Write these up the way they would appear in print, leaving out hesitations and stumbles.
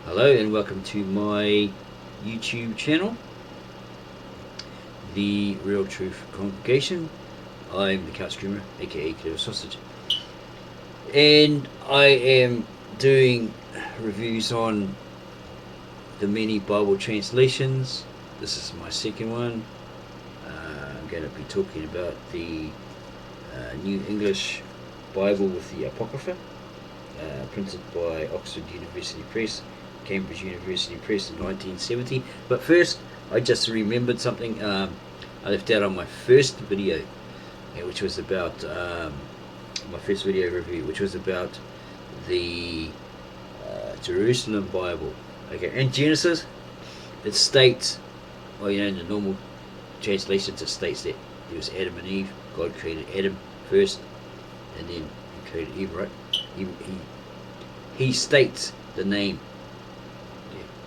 Hello and welcome to my YouTube channel, The Real Truth Congregation. I'm the Couch Screamer, aka Clear Sausage, and I am doing reviews on the many Bible translations. This is my second one. I'm going to be talking about the New English Bible with the Apocrypha, printed by Oxford University Press, Cambridge University Press in 1970. But first, I just remembered something I left out on my first video, which was about my first video review, which was about the Jerusalem Bible. Okay, in Genesis, it states, well, in the normal translations, it states that there was Adam and Eve. God created Adam first, and then He created Eve, right? He states the name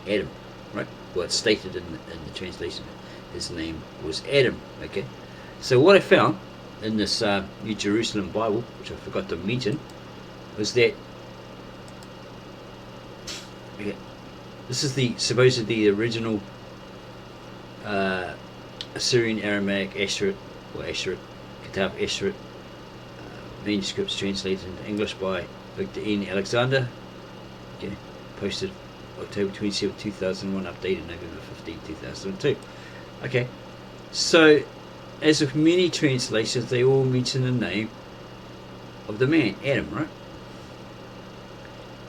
Adam, right? Well, it's stated in the translation. His name was Adam. Okay. So what I found in this New Jerusalem Bible, which I forgot to mention, was that this is supposedly the original Assyrian Aramaic Asherit Kitab Asherit manuscripts translated into English by Victor N. Alexander. Okay, posted October 27, 2001, updated November 15, 2002. Okay, so as with many translations, they all mention the name of the man, Adam, right?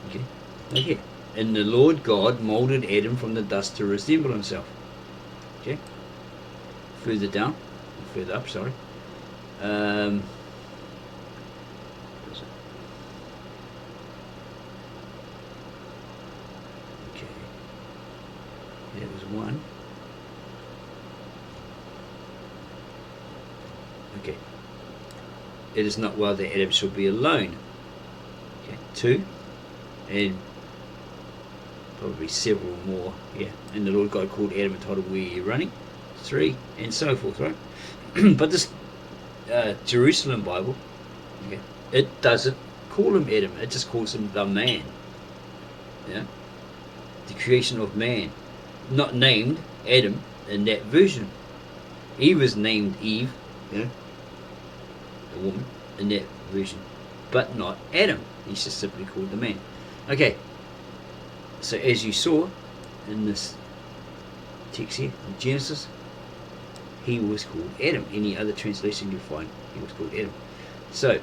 Okay, okay. And the Lord God molded Adam from the dust to resemble himself. Okay, further down, further up, sorry. That was one. Okay. It is not well that Adam should be alone. Okay. Two. And probably several more. Yeah. And the Lord God called Adam and told him where you're running. Three. And so forth, right? But this Jerusalem Bible, okay, it doesn't call him Adam. It just calls him the man. Yeah. The creation of man. Not named Adam in that version. Eve is named Eve, the woman, in that version, but not Adam. He's just simply called the man. Okay, so as you saw in this text here, in Genesis, he was called Adam. Any other translation you find, he was called Adam. So,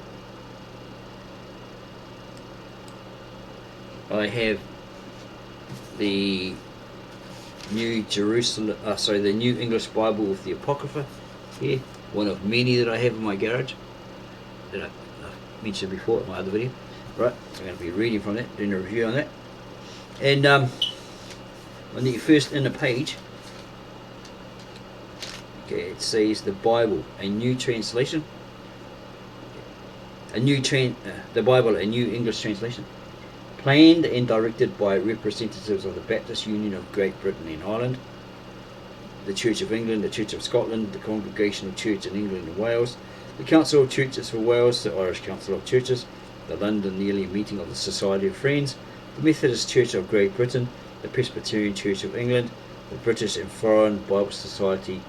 I have the New the New English Bible with the Apocrypha here, one of many that I have in my garage that I've mentioned before in my other video. Right, so I'm going to be reading from that, doing a review on that. And on the first inner page, okay, it says the Bible, a new translation, the Bible, a new English translation. Planned and directed by representatives of the Baptist Union of Great Britain and Ireland, the Church of England, the Church of Scotland, the Congregational Church in England and Wales, the Council of Churches for Wales, the Irish Council of Churches, the London Yearly Meeting of the Society of Friends, the Methodist Church of Great Britain, the Presbyterian Church of England, the British and Foreign Bible Society,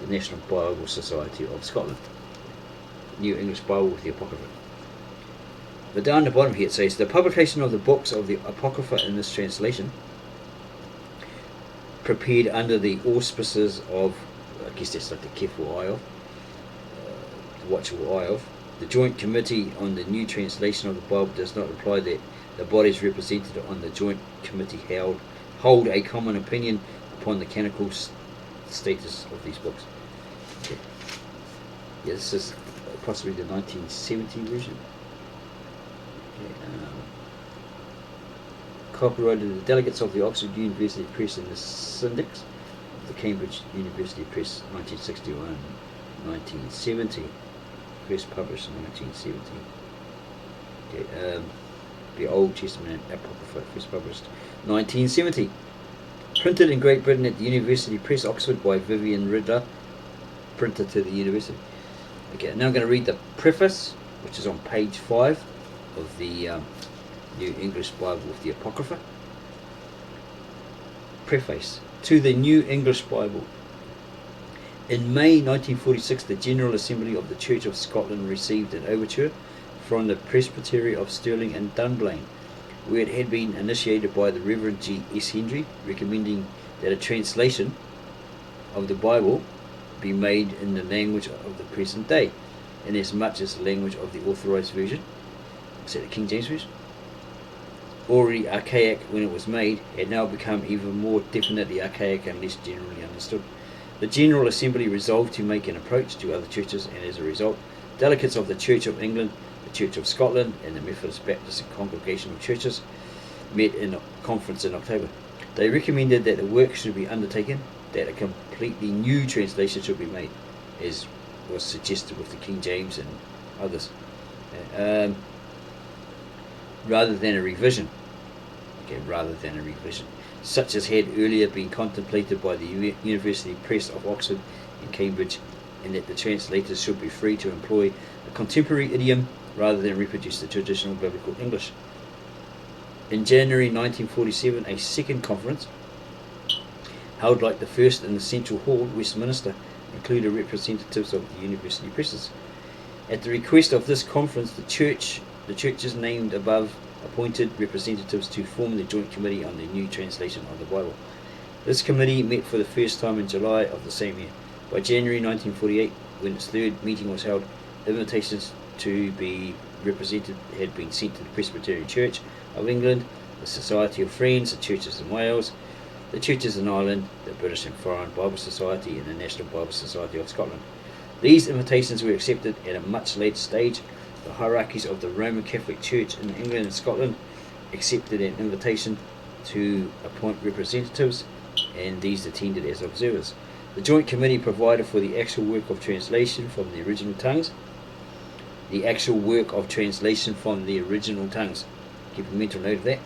the National Bible Society of Scotland. New English Bible with the Apocrypha. But down the bottom here it says, the publication of the books of the Apocrypha in this translation, prepared under the auspices of, I guess that's like the careful eye of, the watchful eye of, the Joint Committee on the New Translation of the Bible, does not imply that the bodies represented on the Joint Committee hold a common opinion upon the canonical status of these books. Okay. Yeah, this is possibly the 1970 version. Copyrighted the delegates of the Oxford University Press and the syndics of the Cambridge University Press, 1961, 1970. First published in 1970. Okay, the Old Testament Apocrypha, first published 1970. Printed in Great Britain at the University Press, Oxford, by Vivian Riddler. Printed to the university. Okay, now I'm going to read the preface, which is on page 5 of the New English Bible with the Apocrypha. Preface to the New English Bible. In May 1946, the General Assembly of the Church of Scotland received an overture from the Presbytery of Stirling and Dunblane, where it had been initiated by the Reverend G. S. Hendry, recommending that a translation of the Bible be made in the language of the present day, inasmuch as the language of the authorized version, is that the King James Version, already archaic when it was made, had now become even more definitely archaic and less generally understood. The General Assembly resolved to make an approach to other churches, and as a result, delegates of the Church of England, the Church of Scotland, and the Methodist, Baptist and Congregational churches met in a conference in October. They recommended that the work should be undertaken, that a completely new translation should be made, as was suggested with the King James and others, rather than a revision. Such as had earlier been contemplated by the University Press of Oxford and Cambridge, and that the translators should be free to employ a contemporary idiom rather than reproduce the traditional biblical English. In January 1947, a second conference, held like the first in the Central Hall, Westminster, included representatives of the university presses. At the request of this conference, the churches named above appointed representatives to form the Joint Committee on the New Translation of the Bible. This committee met for the first time in July of the same year. By January 1948, when its third meeting was held, invitations to be represented had been sent to the Presbyterian Church of England, the Society of Friends, the churches in Wales, the churches in Ireland, the British and Foreign Bible Society, and the National Bible Society of Scotland. These invitations were accepted at a much later stage. The hierarchies of the Roman Catholic Church in England and Scotland accepted an invitation to appoint representatives, and these attended as observers. The Joint Committee provided for the actual work of translation from the original tongues. Keep a mental note of that.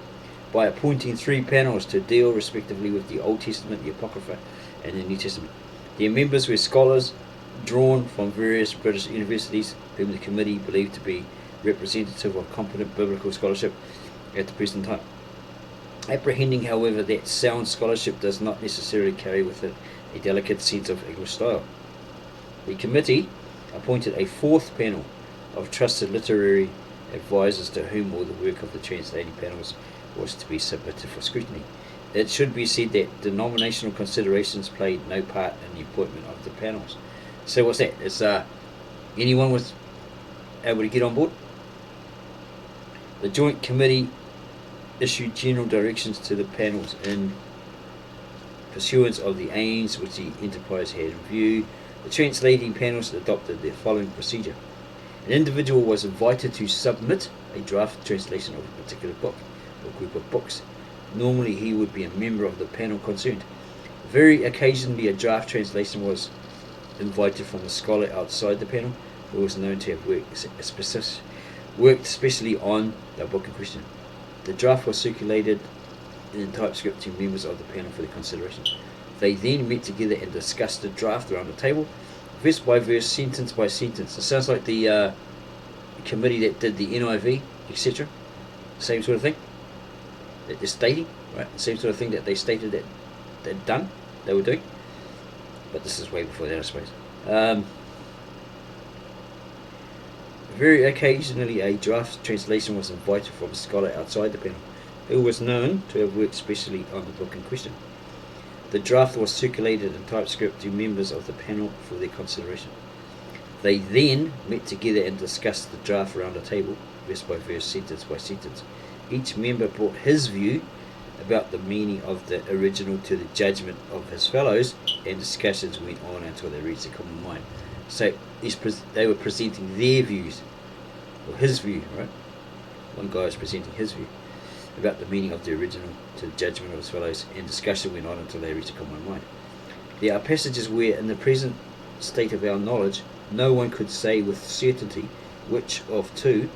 By appointing 3 panels to deal respectively with the Old Testament, the Apocrypha, and the New Testament. Their members were scholars drawn from various British universities, whom the committee believed to be representative of competent biblical scholarship at the present time. Apprehending, however, that sound scholarship does not necessarily carry with it a delicate sense of English style, the committee appointed a 4th panel of trusted literary advisers to whom all the work of the translating panels was to be submitted for scrutiny. It should be said that denominational considerations played no part in the appointment of the panels. So what's that? Is anyone was able to get on board? The Joint Committee issued general directions to the panels in pursuance of the aims which the enterprise had in view. The translating panels adopted the following procedure. An individual was invited to submit a draft translation of a particular book or group of books. Normally he would be a member of the panel concerned. Very occasionally a draft translation was invited from a scholar outside the panel who was known to have worked especially on the book in question. The draft was circulated in typescript to members of the panel for their consideration. They then met together and discussed the draft around the table, verse by verse, sentence by sentence. It sounds like the committee that did the NIV, etc. Same sort of thing that they're stating, right? Same sort of thing that they stated that they were doing. But this is way before that, I suppose. Very occasionally a draft translation was invited from a scholar outside the panel who was known to have worked specially on the book in question. The draft was circulated in typescript to members of the panel for their consideration. They then met together and discussed the draft around a table, verse by verse, sentence by sentence. Each member brought his view about the meaning of the original to the judgment of his fellows, and discussions went on until they reached a common mind. So they were presenting their views, or his view, right? One guy was presenting his view about the meaning of the original to the judgment of his fellows, and discussion went on until they reached a common mind. There are passages where, in the present state of our knowledge, no one could say with certainty which of 2,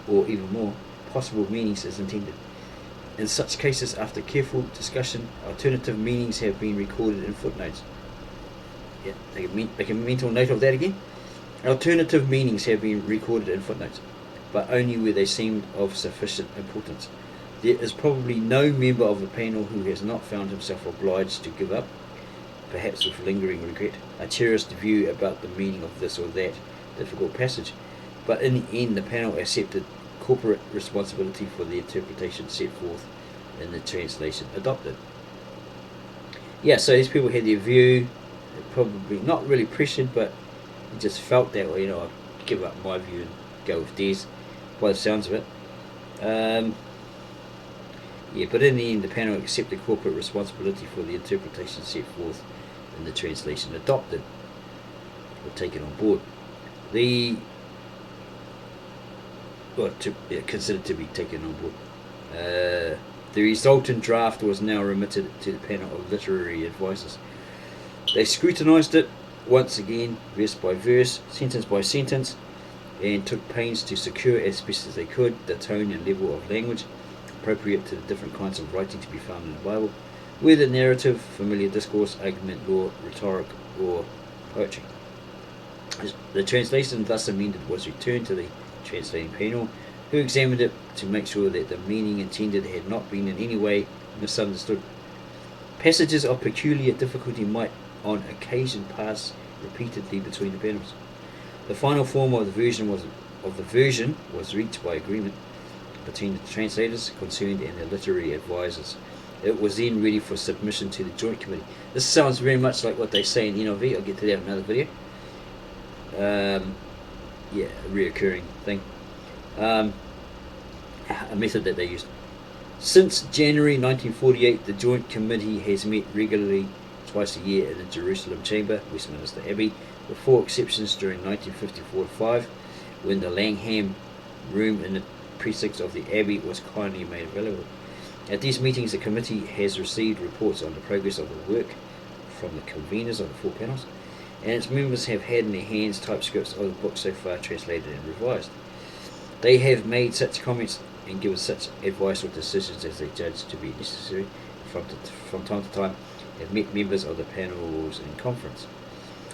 or even more, possible meanings is intended. In such cases, after careful discussion, alternative meanings have been recorded in footnotes. Yeah, make a mental note of that again. Alternative meanings have been recorded in footnotes, but only where they seemed of sufficient importance. There is probably no member of the panel who has not found himself obliged to give up, perhaps with lingering regret, a cherished view about the meaning of this or that difficult passage. But in the end, the panel accepted corporate responsibility for the interpretation set forth in the translation adopted. Yeah, so these people had their view, probably not really pressured, but just felt that way, I'd give up my view and go with theirs, by the sounds of it. But in the end, the panel accepted corporate responsibility for the interpretation set forth in the translation adopted, or taken on board. Considered to be taken on board. The resultant draft was now remitted to the panel of literary advisors. They scrutinised it once again, verse by verse, sentence by sentence, and took pains to secure as best as they could the tone and level of language appropriate to the different kinds of writing to be found in the Bible, whether narrative, familiar discourse, argument, law, rhetoric, or poetry. The translation thus amended was returned to the translating panel, who examined it to make sure that the meaning intended had not been in any way misunderstood. Passages of peculiar difficulty might on occasion pass repeatedly between the panels. The final form of the version was reached by agreement between the translators concerned and the literary advisors. It was then ready for submission to the joint committee. This sounds very much like what they say in NIV. I'll get to that in another video. A reoccurring thing. A method that they used. Since January 1948, the Joint Committee has met regularly twice a year in the Jerusalem Chamber, Westminster Abbey, with 4 exceptions during 1954-5, when the Langham room in the precincts of the Abbey was kindly made available. At these meetings, the committee has received reports on the progress of the work from the conveners of the 4 panels, and its members have had in their hands typescripts of the book so far translated and revised. They have made such comments and given such advice or decisions as they judge to be necessary from time to time, have met members of the panels in conference.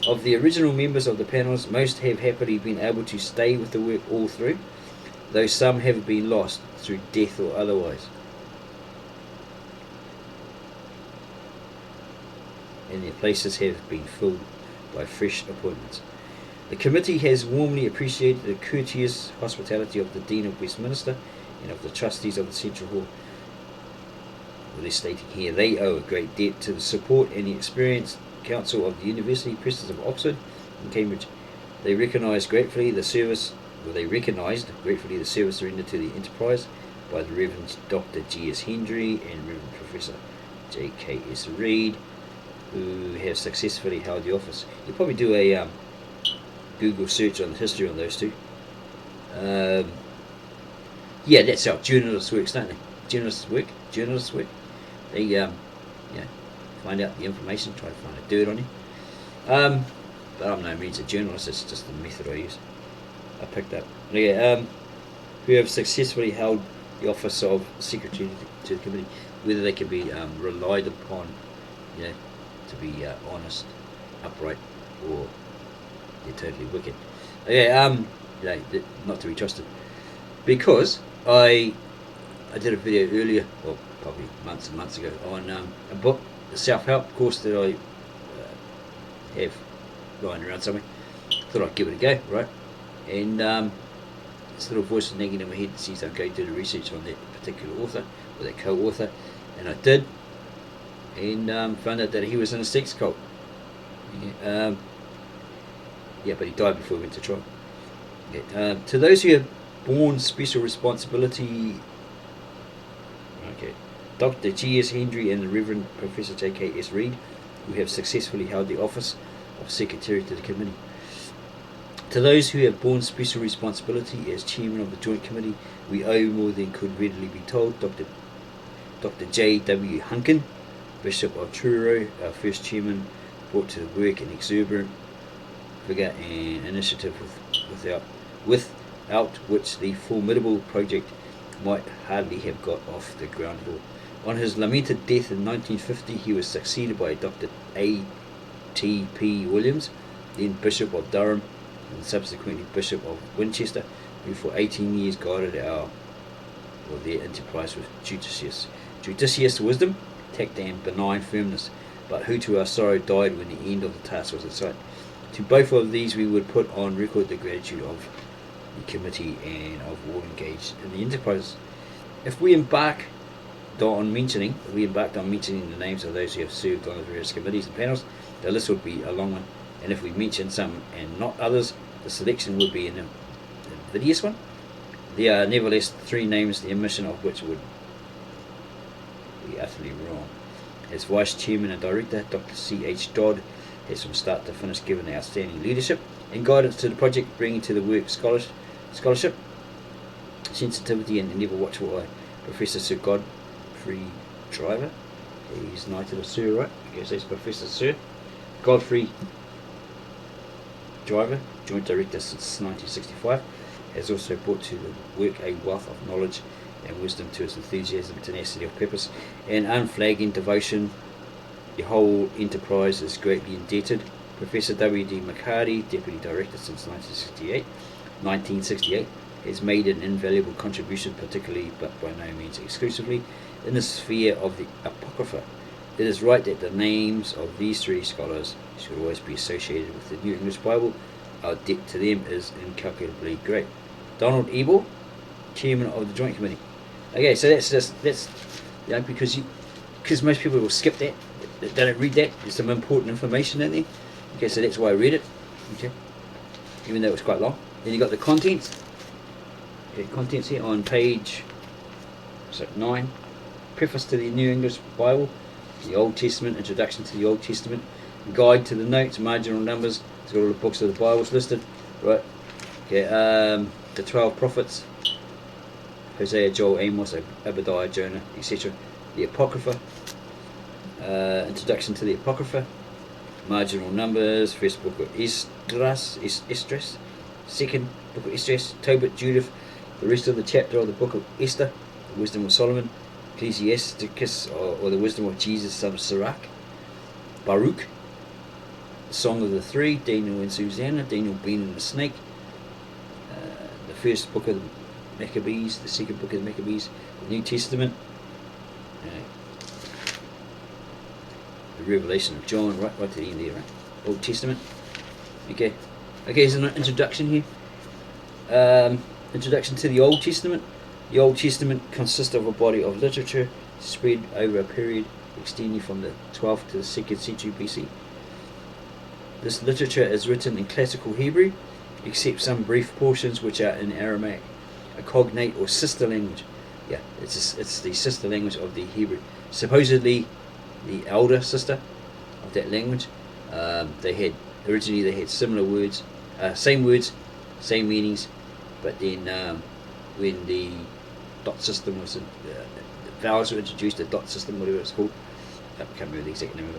Of the original members of the panels, most have happily been able to stay with the work all through, though some have been lost through death or otherwise, and their places have been filled by fresh appointments. The committee has warmly appreciated the courteous hospitality of the Dean of Westminster and of the trustees of the Central Hall. They're stating here they owe a great debt to the support and the experienced counsel of the University Presses of Oxford and Cambridge. They recognised gratefully the service rendered to the enterprise by the Reverend Dr. G.S. Hendry and Reverend Professor J.K.S. Reid, who have successfully held the office. You probably do a Google search on the history on those two. That's how journalists work, don't they? Journalists work. They find out the information, try to find a dirt on you. But I'm no means a journalist, it's just the method I use. I picked up. Who have successfully held the office of secretary to the committee, whether they can be relied upon, to be honest, upright, or they're totally wicked. Not to be trusted. Because I did a video earlier, well, probably months and months ago, on a book, the self-help course that I have lying around somewhere. Thought I'd give it a go, right? And this little voice was nagging in my head that says I'm going to do the research on that particular author, or that co-author, and I did, and found out that he was in a sex cult. But he died before he went to trial. To those who have borne special responsibility, Dr. G.S. Hendry and the Reverend Professor J.K.S. Reid, who have successfully held the office of Secretary to the Committee. To those who have borne special responsibility as Chairman of the Joint Committee, we owe more than could readily be told. Dr. J.W. Hunkin, Bishop of Truro, our first Chairman, brought to the work an exuberant vigour and initiative without which the formidable project might hardly have got off the ground floor. On his lamented death in 1950, he was succeeded by Dr. A.T.P. Williams, then Bishop of Durham and subsequently Bishop of Winchester, who for 18 years guided our or their enterprise with judicious wisdom, tact and benign firmness, but who to our sorrow died when the end of the task was in sight. To both of these we would put on record the gratitude of the committee and of all engaged in the enterprise. If we embarked on mentioning the names of those who have served on the various committees and panels, the list would be a long one, and if we mention some and not others, the selection would be an invidious one. There are nevertheless 3 names, the omission of which would be utterly wrong. As Vice Chairman and Director, Dr. C.H. Dodd has from start to finish given outstanding leadership and guidance to the project, bringing to the work scholarship, sensitivity and never watchful eye. Professor Sir Godfrey Driver, he's knighted a Sir, right? I guess that's Professor Sir Godfrey Driver, Joint Director since 1965, has also brought to the work a wealth of knowledge and wisdom. To his enthusiasm, tenacity of purpose, and unflagging devotion, the whole enterprise is greatly indebted. Professor W.D. McHardy, Deputy Director since 1968, has made an invaluable contribution, particularly but by no means exclusively, in the sphere of the Apocrypha. It is right that the names of these 3 scholars should always be associated with the New English Bible. Our debt to them is incalculably great. Donald Ebel, Chairman of the Joint Committee. Okay, so that's because most people will skip that. They don't read that. There's some important information in there. Okay, so that's why I read it. Okay, even though it was quite long. Then you got the contents. Okay, contents here on page 9. Preface to the New English Bible, the Old Testament, introduction to the Old Testament, guide to the notes, marginal numbers. It's got all the books of the Bibles listed, right? Okay, the 12 prophets: Hosea, Joel, Amos, Obadiah, Jonah, etc. The Apocrypha, introduction to the Apocrypha, marginal numbers, first book of Esdras, second book of Esdras, Tobit, Judith, the rest of the chapter of the book of Esther, the wisdom of Solomon, Ecclesiasticus, or the wisdom of Jesus, son of Sirach, Baruch, the Song of the Three, Daniel and Susanna, Daniel being and the snake, the first book of the Maccabees, the second book of the Maccabees, the New Testament, the Revelation of John, right to the end there, right? Old Testament. Okay, there's an introduction here. Introduction to the Old Testament. The Old Testament consists of a body of literature spread over a period extending from the 12th to the 2nd century BC. This literature is written in classical Hebrew, except some brief portions which are in Aramaic, a cognate or sister language. Yeah, it's the sister language of the Hebrew. Supposedly the elder sister of that language. Originally they had similar words, same same meanings, but then when the dot system was the vowels were introduced, the dot system, whatever it's called, I can't remember the exact name of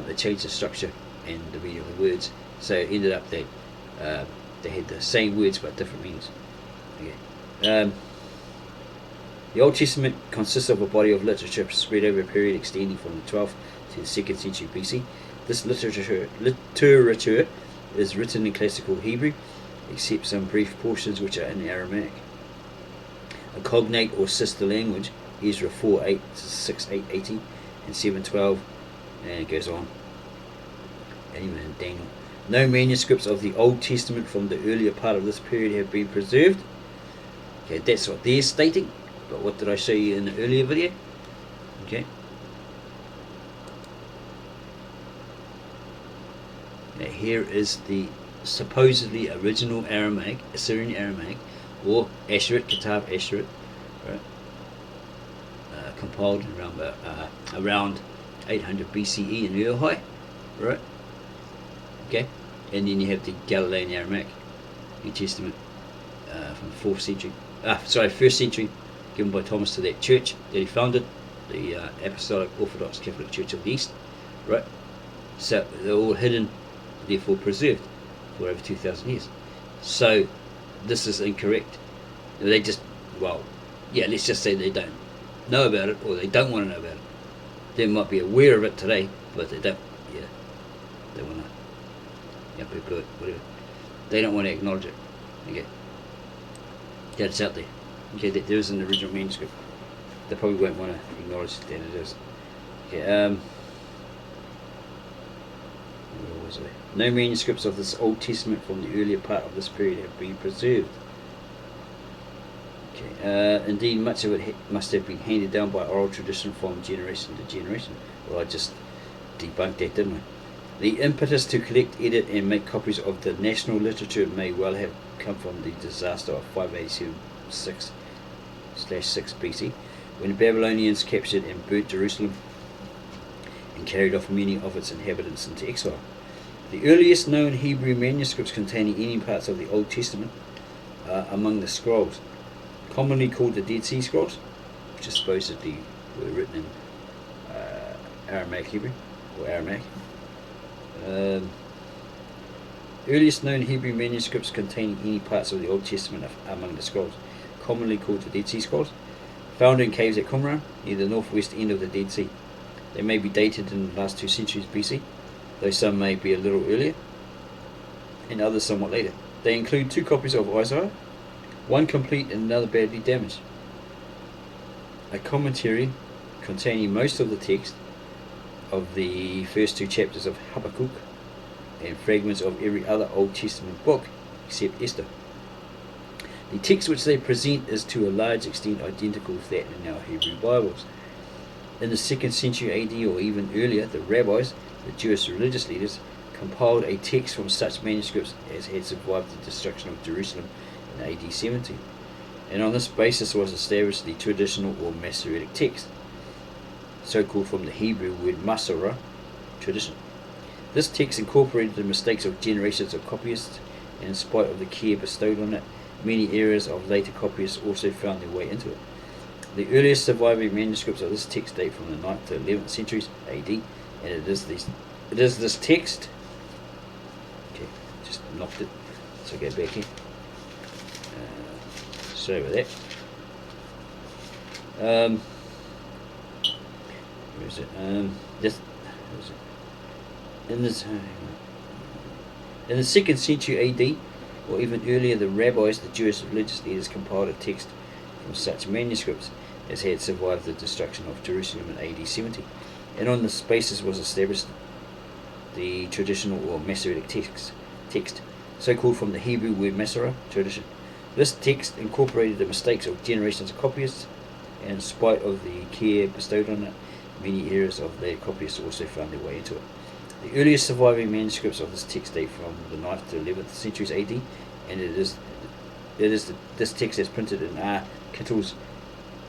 it, it changed the structure and the meaning of the words, so it ended up that they had the same words but different meanings. Okay. The Old Testament consists of a body of literature spread over a period extending from the 12th to the 2nd century BC. This literature is written in classical Hebrew, except some brief portions which are in Aramaic. A cognate or sister language, Ezra 4:8 to 6:880 and 7:12, and it goes on. And even in Daniel. No manuscripts of the Old Testament from the earlier part of this period have been preserved. Okay, that's what they're stating. But what did I show you in the earlier video? Okay. Now here is the supposedly original Aramaic, Assyrian Aramaic, or Asherit, Kitab Asherit, right? Compiled around 800 BCE in Ur-Hai, right? Okay, and then you have the Galilean Aramaic, New Testament, from the 1st century, given by Thomas to that church that he founded, the Apostolic Orthodox Catholic Church of the East, right? So they're all hidden, therefore preserved for over 2,000 years. So this is incorrect. They just, let's just say they don't know about it, or they don't want to know about it. They might be aware of it today, but they don't. They want to. Whatever. They don't want to acknowledge it. Okay. That's out there. Okay, that there is an original manuscript. They probably won't want to acknowledge that it is. Okay, where was I? No manuscripts of this Old Testament from the earlier part of this period have been preserved. Okay, indeed, much of it must have been handed down by oral tradition from generation to generation. Well, I just debunked that, didn't I? The impetus to collect, edit, and make copies of the national literature may well have come from the disaster of 587/6 BC, when the Babylonians captured and burnt Jerusalem and carried off many of its inhabitants into exile. The earliest known Hebrew manuscripts containing any parts of the Old Testament are among the scrolls, commonly called the Dead Sea Scrolls, which are supposedly were written in Aramaic Hebrew, or Aramaic. Earliest known Hebrew manuscripts containing any parts of the Old Testament are among the scrolls, commonly called the Dead Sea Scrolls, found in caves at Qumran, near the northwest end of the Dead Sea. They may be dated in the last 2 centuries BC, though some may be a little earlier, and others somewhat later. They include 2 copies of Isaiah, one complete and another badly damaged, a commentary containing most of the text of the first 2 chapters of Habakkuk, and fragments of every other Old Testament book except Esther. The text which they present is to a large extent identical with that in our Hebrew Bibles. In the 2nd century AD or even earlier, the rabbis, the Jewish religious leaders, compiled a text from such manuscripts as had survived the destruction of Jerusalem in AD 70, and on this basis was established the traditional or Masoretic text, so called from the Hebrew word Masorah, tradition. This text incorporated the mistakes of generations of copyists, and in spite of the care bestowed on it, many errors of later copyists also found their way into it. The earliest surviving manuscripts of this text date from the 9th to 11th centuries AD, and it is this text. Okay, just knocked it. So go back here. Sorry about that. Where is it? Where is it? In the 2nd century AD, or even earlier, the rabbis, the Jewish religious leaders, compiled a text from such manuscripts as had survived the destruction of Jerusalem in AD 70, and on this basis was established the traditional or Masoretic text, so called from the Hebrew word Masorah, tradition. This text incorporated the mistakes of generations of copyists, and in spite of the care bestowed on it, many errors of their copyists also found their way into it. The earliest surviving manuscripts of this text date from the 9th to 11th centuries AD, and this text is printed in R. Kittle's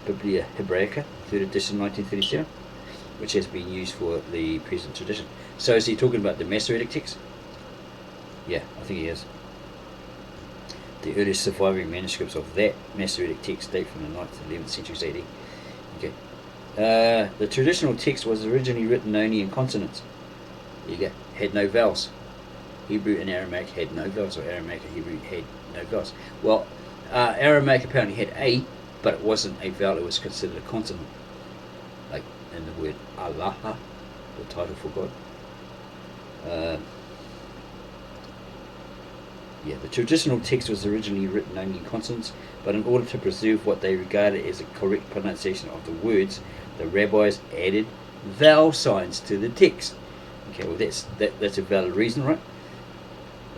Biblia Hebraica, 3rd edition, 1937, which has been used for the present tradition. So is he talking about the Masoretic text? Yeah, I think he is. The earliest surviving manuscripts of that Masoretic text date from the 9th to 11th centuries AD. Okay. The traditional text was originally written only in consonants. There you go. Had no vowels. Hebrew and Aramaic had no vowels, or Aramaic and Hebrew had no vowels. Well, Aramaic apparently had a, but it wasn't a vowel, it was considered a consonant. Like in the word Allah, the title for God. The traditional text was originally written only in consonants, but in order to preserve what they regarded as a correct pronunciation of the words, the rabbis added vowel signs to the text. Okay, well that's a valid reason, right?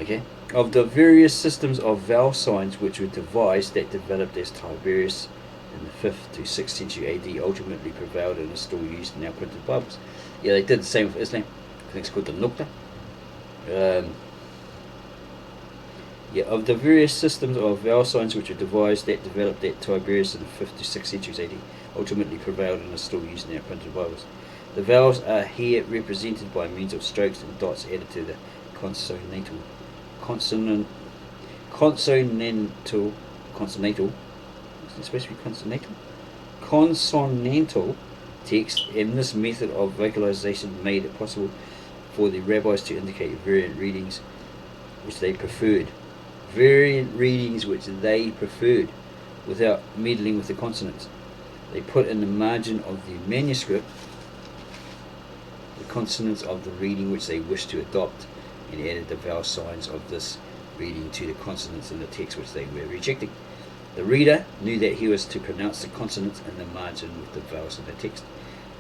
Okay. Of the various systems of vowel signs which were devised, that developed as Tiberius in the 5th to 6th century AD ultimately prevailed and is still used in our printed Bibles. Yeah, they did the same with Islam. I think it's called the Nukta. Of the various systems of vowel signs which were devised, that developed at Tiberius in the 5th to 6th centuries AD ultimately prevailed and is still used in our printed Bibles. The vowels are here represented by means of strokes and dots added to the consonantal is it supposed to be consonantal text, and this method of vocalization made it possible for the rabbis to indicate variant readings which they preferred without meddling with the consonants. They put in the margin of the manuscript the consonants of the reading which they wished to adopt, and added the vowel signs of this reading to the consonants in the text which they were rejecting. The reader knew that he was to pronounce the consonants in the margin with the vowels in the text.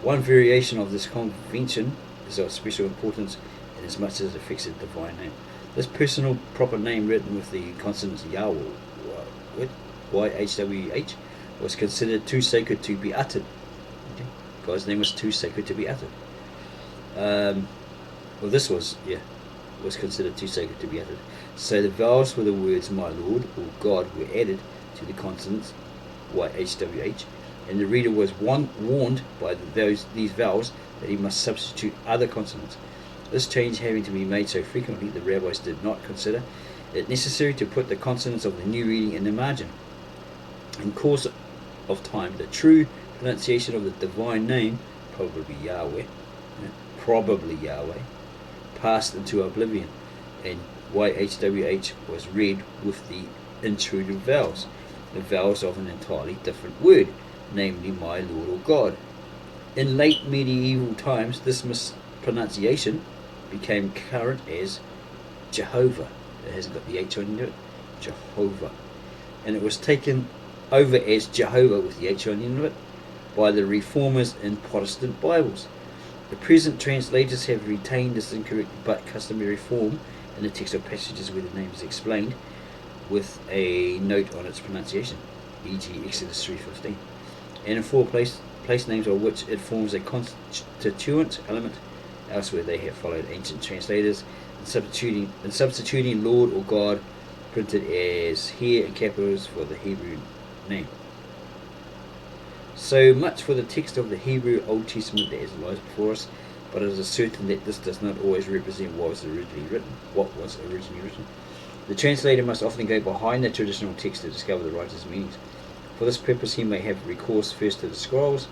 One variation of this convention is of special importance inasmuch as it affects a divine name. This personal proper name written with the consonants Yahweh, YHWH, was considered too sacred to be uttered. Okay. God's name was too sacred to be uttered. This was considered too sacred to be uttered. So the vowels for the words my Lord or God were added to the consonants YHWH, and the reader was warned by these vowels that he must substitute other consonants. This change having to be made so frequently, the rabbis did not consider it necessary to put the consonants of the new reading in the margin. In course of time, the true pronunciation of the divine name, probably Yahweh, passed into oblivion, and YHWH was read with the intruded vowels, the vowels of an entirely different word, namely my Lord or God. In late medieval times, this mispronunciation became current as Jehovah. It hasn't got the H on it, Jehovah. And it was taken over as Jehovah with the H on the end of it by the reformers in Protestant Bibles. The present translators have retained this incorrect but customary form in the text of passages where the name is explained with a note on its pronunciation, e.g. Exodus 3:15, and in four place names of which it forms a constituent element. Elsewhere they have followed ancient translators in substituting Lord or God, printed as here in capitals for the Hebrew name. So much for the text of the Hebrew Old Testament that lies before us, but it is certain that this does not always represent what was originally written. The translator must often go behind the traditional text to discover the writer's meanings. For this purpose he may have recourse first to the scrolls,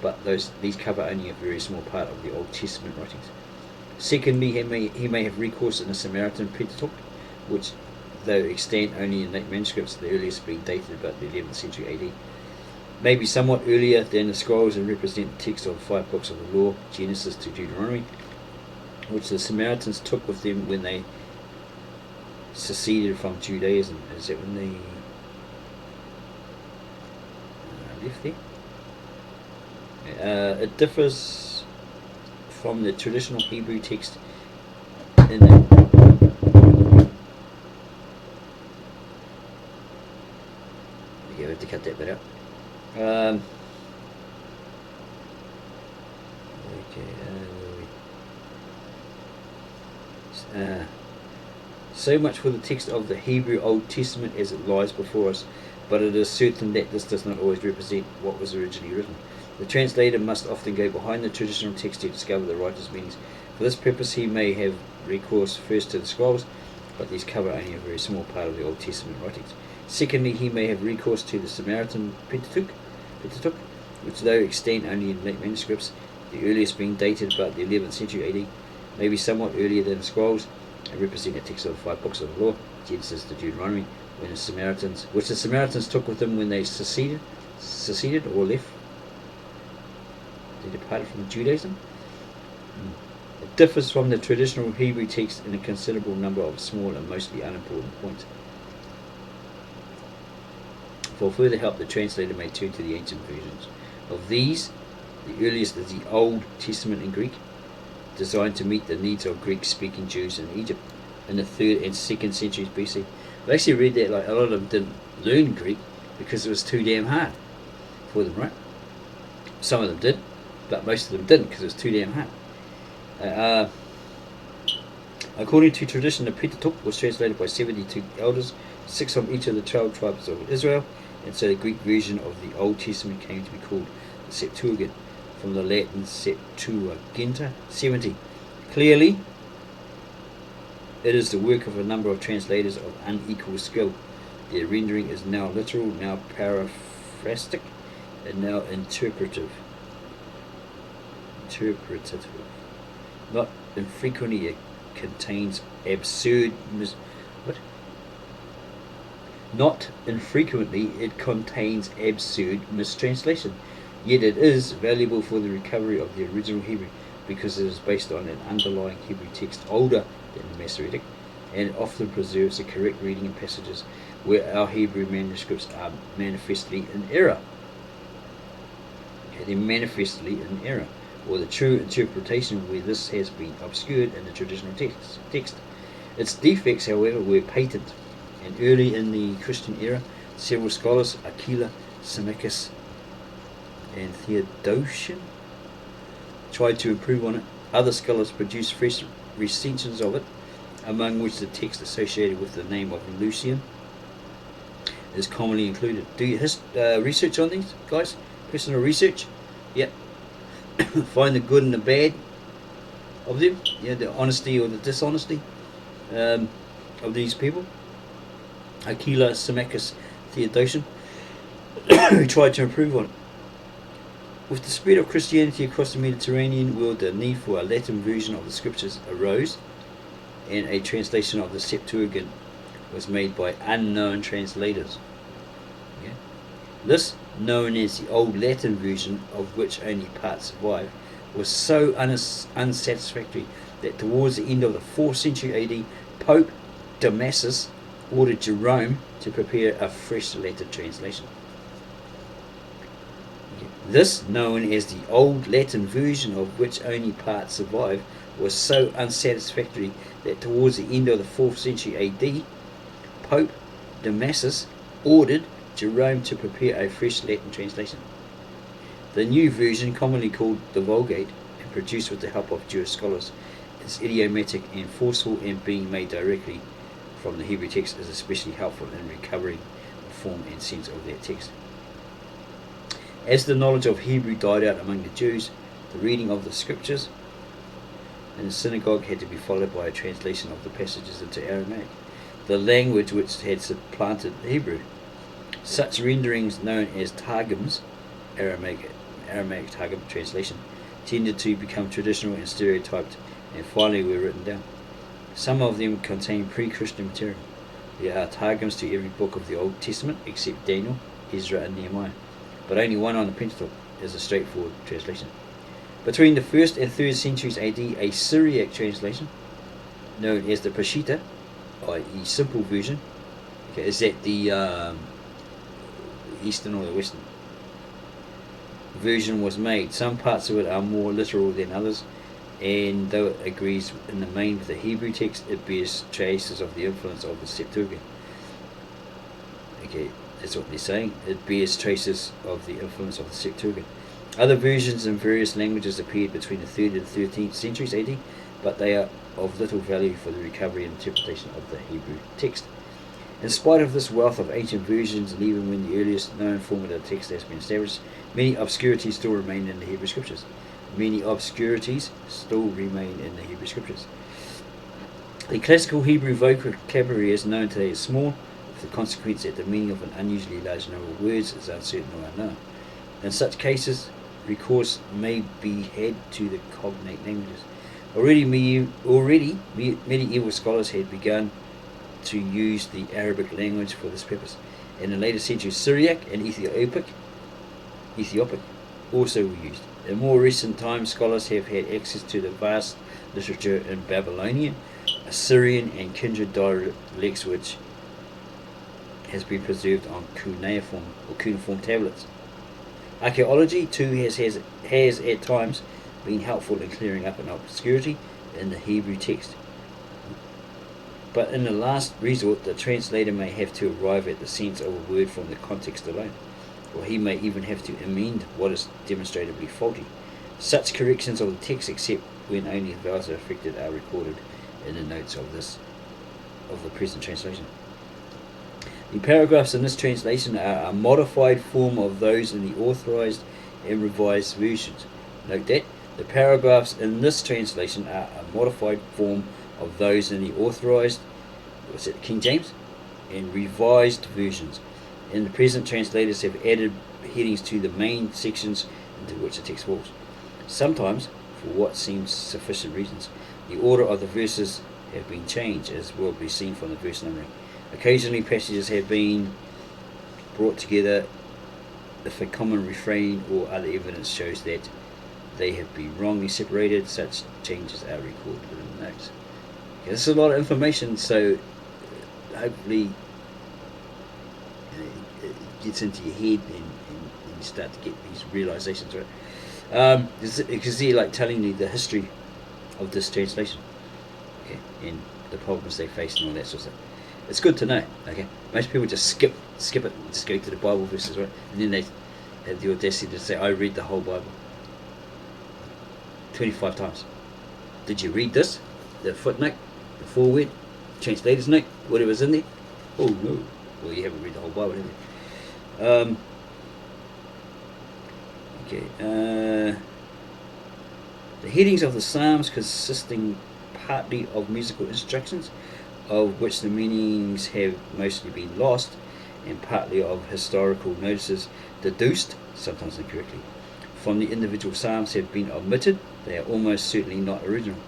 but these cover only a very small part of the Old Testament writings. Secondly, he may have recourse in the Samaritan Pentateuch, which, though extant only in late manuscripts, the earliest being dated about the 11th century AD, may be somewhat earlier than the scrolls and represent the text of the 5 books of the law, Genesis to Deuteronomy, which the Samaritans took with them when they seceded from Judaism. Is that when they left there? It differs from the traditional Hebrew text in that we have to cut that bit out. So much for the text of the Hebrew Old Testament as it lies before us, but it is certain that this does not always represent what was originally written. The translator must often go behind the traditional text to discover the writer's meanings. For this purpose he may have recourse first to the scrolls, but these cover only a very small part of the Old Testament writings. Secondly, he may have recourse to the Samaritan Pentateuch, which though extant only in late manuscripts, the earliest being dated about the 11th century AD, may be somewhat earlier than the scrolls, and represent the text of the 5 books of the law, Genesis to Deuteronomy, which the Samaritans took with them when they seceded or left. They departed from Judaism. It differs from the traditional Hebrew text in a considerable number of small and mostly unimportant points. For further help, the translator may turn to the ancient versions. Of these, the earliest is the Old Testament in Greek, designed to meet the needs of Greek-speaking Jews in Egypt in the 3rd and 2nd centuries BC. I actually read that like a lot of them didn't learn Greek because it was too damn hard for them, right? Some of them did, but most of them didn't because it was too damn hard. According to tradition, the Pentateuch was translated by 72 elders, 6 from each of the 12 tribes of Israel, and so the Greek version of the Old Testament came to be called the Septuagint, from the Latin Septuaginta, 70. Clearly, it is the work of a number of translators of unequal skill. Their rendering is now literal, now paraphrastic, and now interpretative. Not infrequently it contains absurd mistranslation. Yet it is valuable for the recovery of the original Hebrew because it is based on an underlying Hebrew text older than the Masoretic, and often preserves the correct reading in passages where our Hebrew manuscripts are manifestly in error. Okay, they're manifestly in error, or the true interpretation where this has been obscured in the traditional text. Its defects, however, were patent, and early in the Christian era, several scholars, Aquila, Symmachus, and Theodotion, tried to improve on it. Other scholars produced fresh recensions of it, among which the text associated with the name of Lucian is commonly included. Do you research on these, guys? Personal research? Yep. Find the good and the bad of them, the honesty or the dishonesty of these people. Aquila, Symmachus, Theodotion, who tried to improve on it. With the spread of Christianity across the Mediterranean world, the need for a Latin version of the scriptures arose, and a translation of the Septuagint was made by unknown translators. Yeah? This, known as the Old Latin version, of which only parts survive, was so unsatisfactory that towards the end of the 4th century AD, Pope Damasus ordered Jerome to prepare a fresh Latin translation. This, known as the Old Latin version, of which only parts survive, was so unsatisfactory that towards the end of the 4th century AD, Pope Damasus ordered Jerome to prepare a fresh Latin translation. The new version, commonly called the Vulgate, and produced with the help of Jewish scholars, is idiomatic and forceful, and being made directly from the Hebrew text is especially helpful in recovering the form and sense of that text. As the knowledge of Hebrew died out among the Jews, the reading of the scriptures in the synagogue had to be followed by a translation of the passages into Aramaic, the language which had supplanted Hebrew. Such renderings, known as Targums, Aramaic Targum translation, tended to become traditional and stereotyped, and finally were written down. Some of them contain pre-Christian material. There are Targums to every book of the Old Testament except Daniel, Ezra, and Nehemiah, but only one on the Pentateuch is a straightforward translation. Between the 1st and 3rd centuries AD, a Syriac translation, known as the Peshitta, i.e. simple version, is that the Eastern or the Western version, was made. Some parts of it are more literal than others, and though it agrees in the main with the Hebrew text, it bears traces of the influence of the Septuagint. Okay, that's what they're saying. It bears traces of the influence of the Septuagint. Other versions in various languages appeared between the 3rd and 13th centuries AD, but they are of little value for the recovery and interpretation of the Hebrew text. In spite of this wealth of ancient versions, and even when the earliest known form of the text has been established, many obscurities still remain in the Hebrew Scriptures. The classical Hebrew vocabulary is known today as small, with the consequence that the meaning of an unusually large number of words is uncertain or unknown. In such cases, recourse may be had to the cognate languages. Already medieval scholars had begun to use the Arabic language for this purpose. In the later centuries, Syriac and Ethiopic also were used. In more recent times, scholars have had access to the vast literature in Babylonian, Assyrian, and kindred dialects, which has been preserved on cuneiform tablets. Archaeology too has at times been helpful in clearing up an obscurity in the Hebrew text. But in the last resort, the translator may have to arrive at the sense of a word from the context alone, or he may even have to amend what is demonstrably faulty. Such corrections of the text, except when only the vowels are affected, are recorded in the notes of the present translation. The paragraphs in this translation are a modified form of those in the authorized and revised versions. Note that the paragraphs in this translation are a modified form of those in the authorized, King James, and revised versions. In the present, translators have added headings to the main sections into which the text falls. Sometimes, for what seems sufficient reasons, the order of the verses have been changed, as will be seen from the verse numbering. Occasionally, passages have been brought together if a common refrain or other evidence shows that they have been wrongly separated. Such changes are recorded in the notes. Okay, this is a lot of information, so hopefully gets into your head, and you start to get these realizations, right? Because they're like telling you the history of this translation, okay, and the problems they face and all that sort of stuff. It's good to know, okay. Most people just skip it, and just go to the Bible verses, right, and then they have the audacity to say, "I read the whole Bible 25 times." Did you read this? The footnote, the foreword, translator's note, whatever's in there? Oh no. Well, you haven't read the whole Bible, have you? Okay. The headings of the Psalms consisting partly of musical instructions, of which the meanings have mostly been lost, and partly of historical notices deduced, sometimes incorrectly, from the individual Psalms have been omitted. They are almost certainly not original.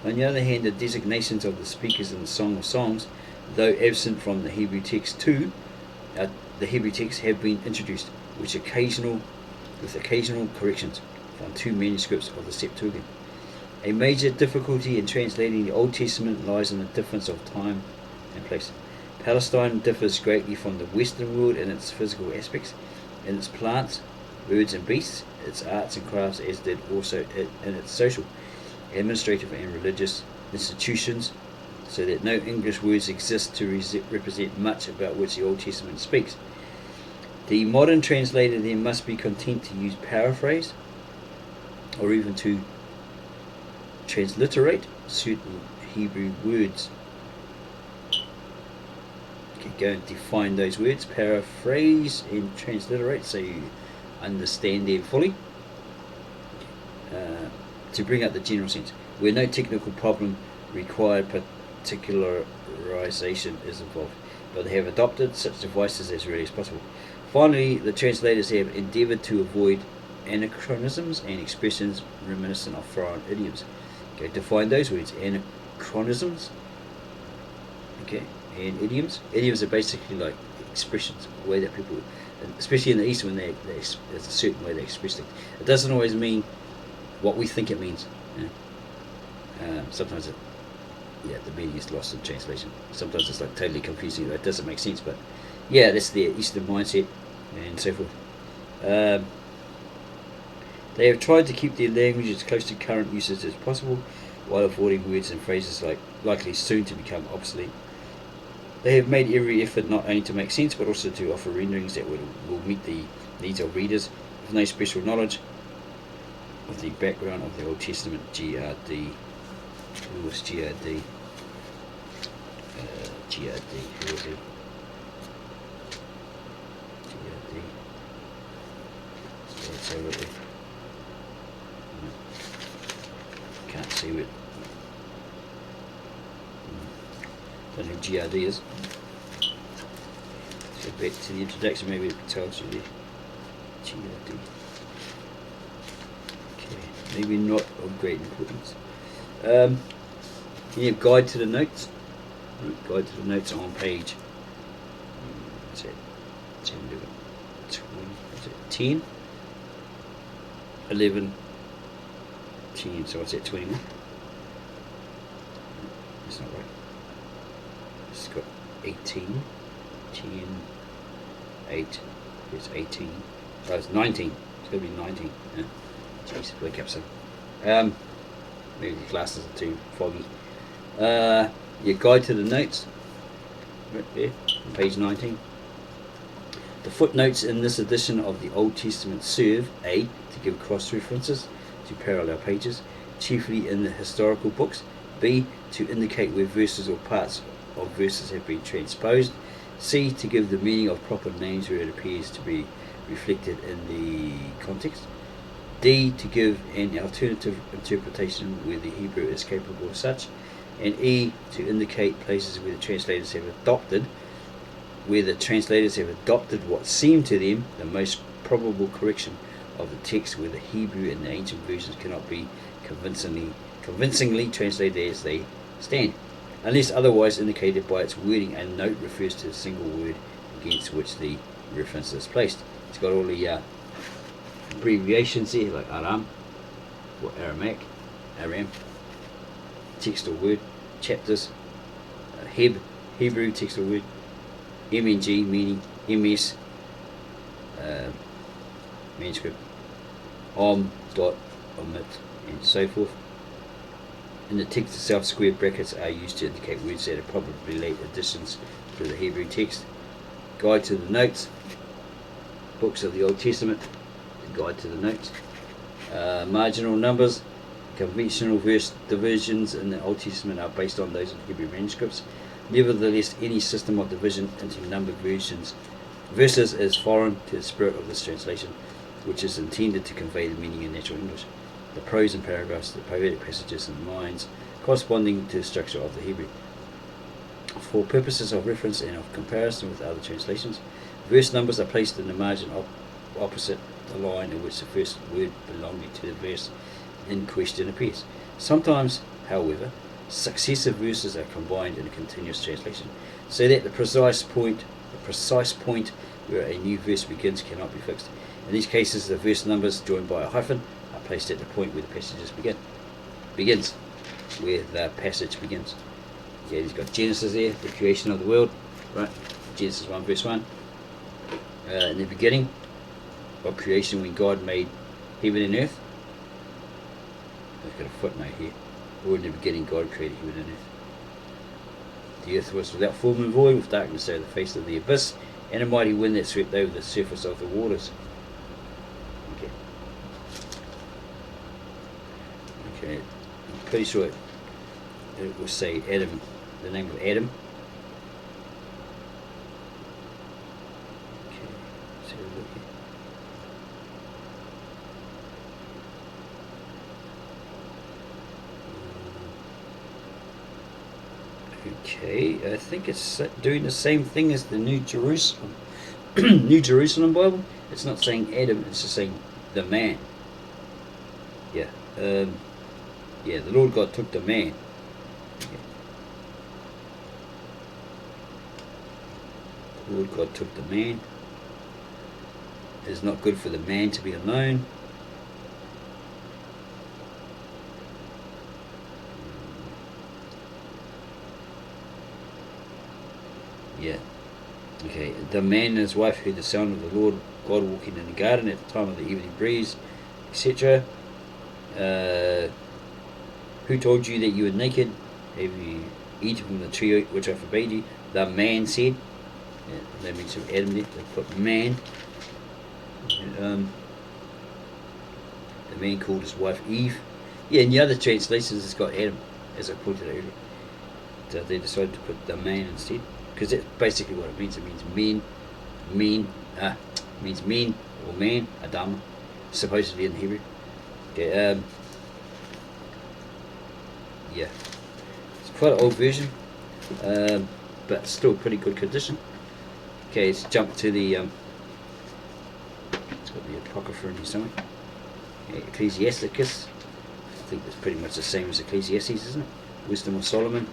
On the other hand, the designations of the speakers in the Song of Songs, though absent from the Hebrew text too, the Hebrew text have been introduced, with occasional corrections from two manuscripts of the Septuagint. A major difficulty in translating the Old Testament lies in the difference of time and place. Palestine differs greatly from the Western world in its physical aspects, in its plants, birds and beasts, its arts and crafts, as did also in its social, administrative and religious institutions, so that no English words exist to represent much about which the Old Testament speaks. The modern translator then must be content to use paraphrase, or even to transliterate certain Hebrew words. Okay, go and define those words, paraphrase and transliterate, so you understand them fully, to bring out the general sense, where no technical problem required particularization is involved, but they have adopted such devices as rarely as possible. Finally, the translators have endeavoured to avoid anachronisms and expressions reminiscent of foreign idioms. Okay, define those words. Anachronisms, okay, and idioms. Idioms are basically like expressions, the way that people, especially in the East, when there's a certain way they express things. It doesn't always mean what we think it means. Sometimes the meaning is lost in translation. Sometimes it's like totally confusing. That doesn't make sense, but yeah, that's their Eastern mindset and so forth. They have tried to keep their language as close to current usage as possible, while avoiding words and phrases likely soon to become obsolete. They have made every effort not only to make sense, but also to offer renderings that will meet the needs of readers with no special knowledge of the background of the Old Testament. GRD. Who was GRD? GRD. Who was it? GRD. Let's have a look. Can't see it. Don't know who GRD is. So back to the introduction, maybe it tells you the GRD. Okay, maybe not of great importance. You have guide to the notes. Guide to the notes on page. What's it? 10, 11, 20, what's it? 10, 11, 10. So what's it? 21. That's not right. It's got 18, 10, 8. It's 18. Oh, it's 19. It's going to be 19. Yeah. Jeez, wake up, son. Maybe the glasses are too foggy. Your guide to the notes, right there, on page 19. The footnotes in this edition of the Old Testament serve, A, to give cross-references to parallel pages, chiefly in the historical books, B, to indicate where verses or parts of verses have been transposed, C, to give the meaning of proper names where it appears to be reflected in the context, D, to give an alternative interpretation where the Hebrew is capable of such, and E, to indicate places where the translators have adopted what seemed to them the most probable correction of the text, where the Hebrew in the ancient versions cannot be convincingly translated as they stand, unless otherwise indicated by its wording. A note refers to a single word against which the reference is placed. It's got all the abbreviations here, like Aram or Aram, text or word, chapters, Hebrew, text or word, MNG, meaning, MS manuscript, dot omit, and so forth. In the text itself, square brackets are used to indicate words that are probably late additions to the Hebrew text. Guide to the notes, books of the Old Testament, the guide to the notes. Marginal numbers, conventional verse divisions in the Old Testament are based on those in Hebrew manuscripts. Nevertheless, any system of division into numbered verses is foreign to the spirit of this translation, which is intended to convey the meaning in natural English. The prose and paragraphs, the poetic passages and lines corresponding to the structure of the Hebrew. For purposes of reference and of comparison with other translations, verse numbers are placed in the margin opposite the line in which the first word belonging to the verse in question appears. Sometimes, however, successive verses are combined in a continuous translation, so that the precise point where a new verse begins cannot be fixed. In these cases, the verse numbers joined by a hyphen are placed at the point where the passages begins, where the passage begins. Yeah, he's got Genesis there, the creation of the world, right? Genesis 1 verse 1. In the beginning of creation, when God made heaven and earth. I've got a footnote here. Or in the beginning, God created heaven and earth. The earth was without form and void, with darkness over the face of the abyss, and a mighty wind that swept over the surface of the waters. Okay, I'm pretty sure it will say Adam, the name of Adam. Okay, let's have a look here. Okay, I think it's doing the same thing as the New Jerusalem New Jerusalem Bible. It's not saying Adam, it's just saying the man. Yeah. Yeah, the Lord God took the man. Okay. The Lord God took the man. It is not good for the man to be alone. Yeah. Okay. The man and his wife heard the sound of the Lord God walking in the garden at the time of the evening breeze, etc. Who told you that you were naked? Have you eaten from the tree which I forbade you? The man said. Yeah, that means Adam there. They put man. The man called his wife Eve. Yeah, in the other translations it's got Adam, as I pointed out earlier. So they decided to put the man instead, because that's basically what it means. It means men, means men or man, Adam, supposedly in Hebrew. Okay, yeah, it's quite an old version, but still pretty good condition. Okay, let's jump to the it's got the Apocrypha in here somewhere. Yeah, Ecclesiasticus, I think that's pretty much the same as Ecclesiastes, isn't it? Wisdom of Solomon.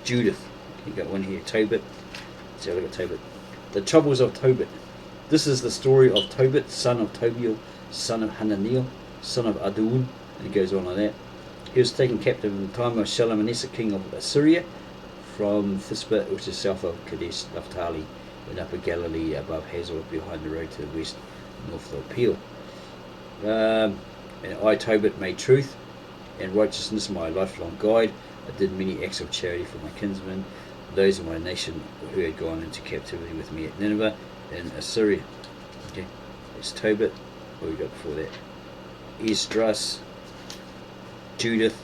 Judith, you got one here. Tobit, let's have a look at Tobit. The troubles of Tobit. This is the story of Tobit, son of Tobiel, son of Hananiel, son of Adun, and it goes on like that. He was taken captive in the time of Shalmaneser, king of Assyria, from Thisba, which is south of Kadesh Naphtali, in Upper Galilee, above Hazor, behind the road to the west, north of Peel. And I, Tobit, made truth and righteousness my lifelong guide. I did many acts of charity for my kinsmen, those of my nation who had gone into captivity with me at Nineveh in Assyria. Okay, it's Tobit. What we got before that? Esdras, Judith.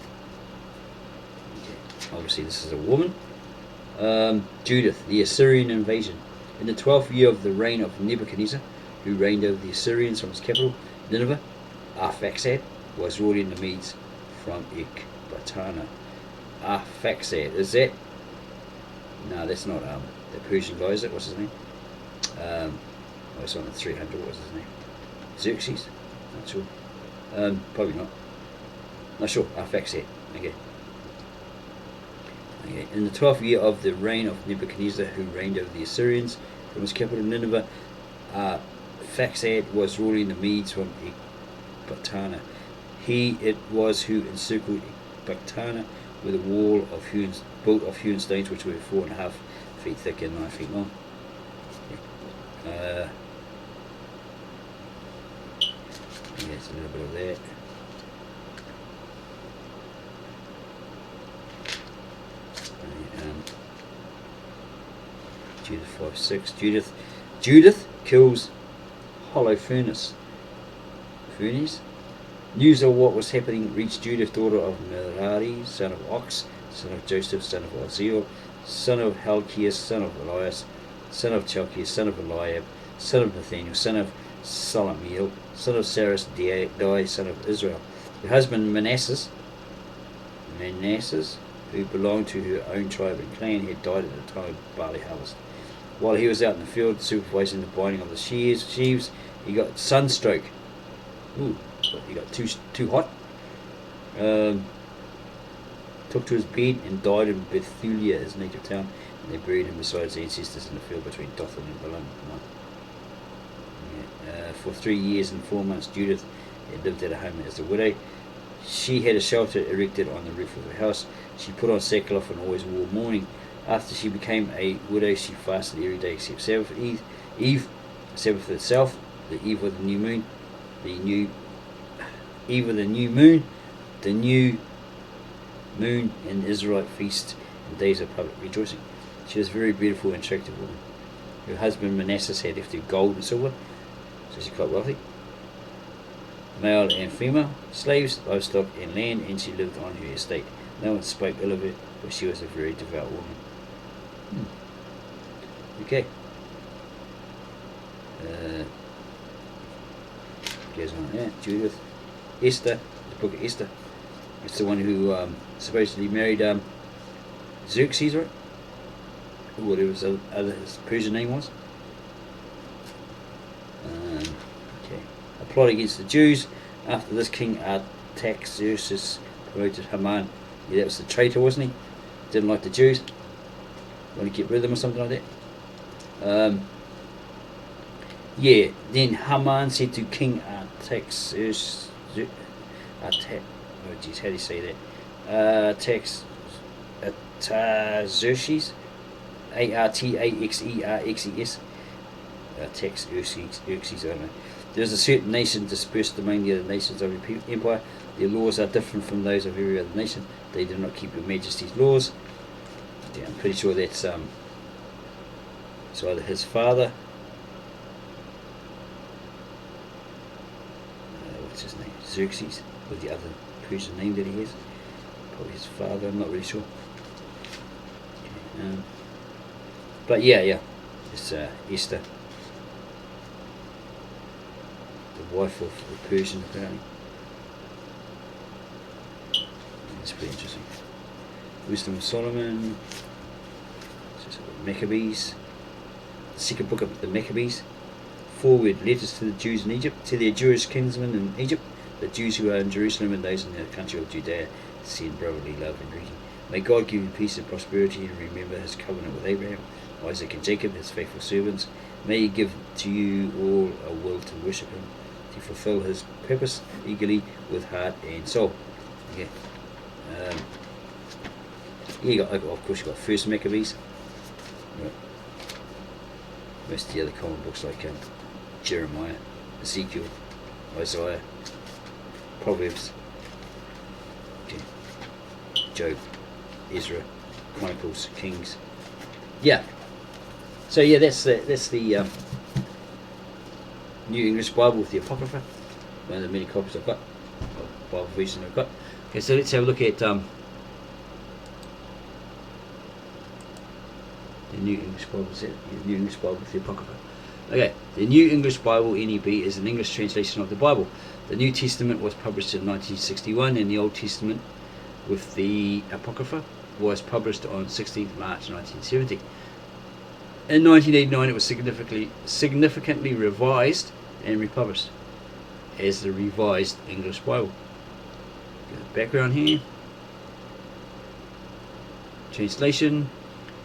Okay, obviously this is a woman. Judith, the Assyrian invasion. In the 12th year of the reign of Nebuchadnezzar, who reigned over the Assyrians from his capital, Nineveh, Arphaxad was ruling the Medes from Ecbatana. Arphaxad, is that? No, that's not the Persian guy, is it? What's his name? It's on the 300, what's his name? Xerxes? Not sure. Probably not. Not sure. Arphaxad. Okay. In the 12th year of the reign of Nebuchadnezzar, who reigned over the Assyrians from his capital Nineveh, Arphaxad was ruling the Medes from Ecbatana. He it was who encircled Ecbatana with a wall of built of hewn stones, which were 4.5 feet thick and 9 feet long. Okay. Yeah, it's a little bit of that. Judith 5:6. Judith kills Holofernes. News of what was happening reached Judith, daughter of Merari, son of Ox, son of Joseph, son of Oziel, son of Helkias, son of Elias, son of Chalkias, son of Eliab, son of Nathaniel, son of Salamiel, son of Saras, Dai, son of Israel. Her husband Manasseh, who belonged to her own tribe and clan, had died at the time of barley harvest. While he was out in the field supervising the binding of the sheaves, he got sunstroke. Ooh, he got too hot. Took to his bed and died in Bethulia, his native town, and they buried him beside his ancestors in the field between Dothan and Balaam. For 3 years and 4 months, Judith had lived at a home as a widow. She had a shelter erected on the roof of her house. She put on sackcloth and always wore mourning. After she became a widow, she fasted every day except Sabbath, Sabbath itself, the eve of the new moon, the new moon and Israelite feast and days of public rejoicing. She was a very beautiful and attractive woman. Her husband Manasseh had left her gold and silver, so she's quite wealthy. Male and female slaves, livestock and land, and she lived on her estate. No one spoke ill of her, but she was a very devout woman. Okay. Goes on there. Judith, Esther, the book of Esther. It's the one who supposedly married Xerxes, right? Or whatever his Persian name was. Okay. A plot against the Jews. After this, King Artaxerxes promoted Haman. Yeah, that was the traitor, wasn't he? Didn't like the Jews. Want to get rid of them or something like that. Yeah, then Haman said to King Artaxerxes, how do you say that? Artaxerxes, Artaxerxes, Artaxerxes, I don't know. There's a certain nation dispersed among the other nations of your empire. Their laws are different from those of every other nation. They do not keep your majesty's laws. Yeah, I'm pretty sure that's it's either his father, what's his name, Xerxes, or the other Persian name that he has. Probably his father, I'm not really sure. Okay, but yeah, it's Esther, the wife of the Persian apparently. It's pretty interesting. Wisdom of Solomon, Maccabees, the second book of the Maccabees. Forward, letters to the Jews in Egypt, to their Jewish kinsmen in Egypt, the Jews who are in Jerusalem and those in the country of Judea, send brotherly love and greeting. May God give you peace and prosperity, and remember his covenant with Abraham, Isaac and Jacob, his faithful servants. May he give to you all a will to worship him, to fulfill his purpose eagerly with heart and soul. Okay. Of course you got First Maccabees. Right. Most of the other common books like Jeremiah, Ezekiel, Isaiah, Proverbs, okay. Job, Ezra, Chronicles, Kings. Yeah. So yeah, that's the New English Bible with the Apocrypha. One of the many copies I've got, of Bible version I've got. Okay, so let's have a look at the New English Bible. Is it the New English Bible with the Apocrypha? Okay, the New English Bible (NEB) is an English translation of the Bible. The New Testament was published in 1961, and the Old Testament with the Apocrypha was published on 16th March 1970. In 1989, it was significantly revised and republished as the Revised English Bible. Background here. Translation.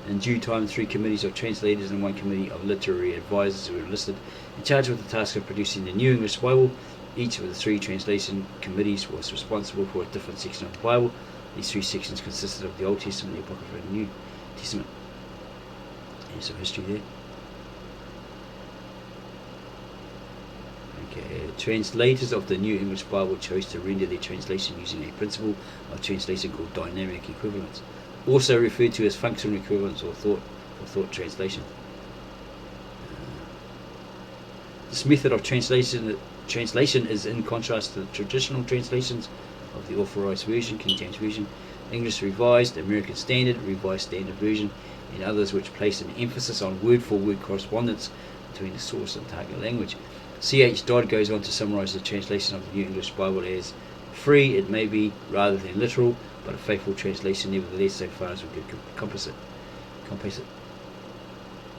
In due time, 3 committees of translators and 1 committee of literary advisors were enlisted and charged with the task of producing the New English Bible. Each of the 3 translation committees was responsible for a different section of the Bible. These 3 sections consisted of the Old Testament, the Apocrypha, and the New Testament. And some history there. Okay. Translators of the New English Bible chose to render their translation using a principle of translation called dynamic equivalence, also referred to as functional equivalence or thought translation. This method of translation is in contrast to the traditional translations of the Authorized Version, King James Version, English Revised, American Standard, Revised Standard Version, and others which place an emphasis on word-for-word correspondence between the source and target language. C.H. Dodd goes on to summarize the translation of the New English Bible as free, it may be, rather than literal, but a faithful translation nevertheless, so far as we could compass it.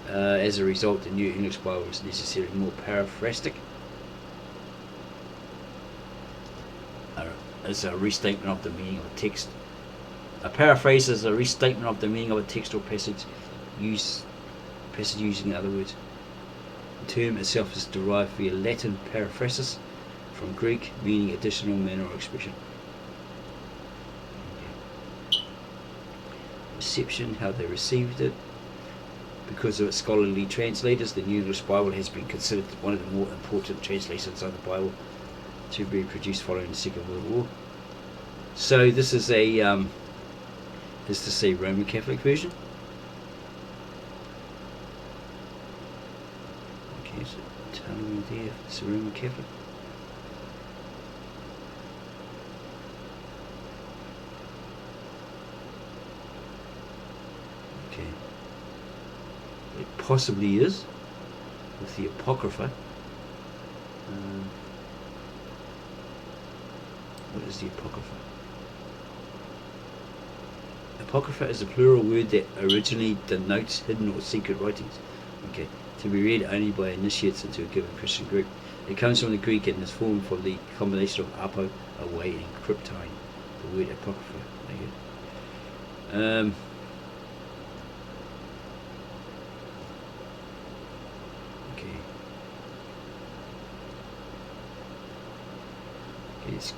As a result, the New English Bible is necessarily more paraphrastic. It's a restatement of the meaning of a text. A paraphrase is a restatement of the meaning of a text or passage using other words. The term itself is derived via Latin paraphrasis from Greek, meaning additional manner or expression. Reception, how they received it. Because of its scholarly translators, the New English Bible has been considered one of the more important translations of the Bible to be produced following the Second World War. So this is a Roman Catholic version. Okay, so telling me there if it's a Roman Catholic. Okay. It possibly is with the Apocrypha. What is the Apocrypha? Apocrypha is a plural word that originally denotes hidden or secret writings. Okay, to be read only by initiates into a given Christian group. It comes from the Greek and is formed from the combination of apo, away, and kryptine. The word Apocrypha. Okay, let's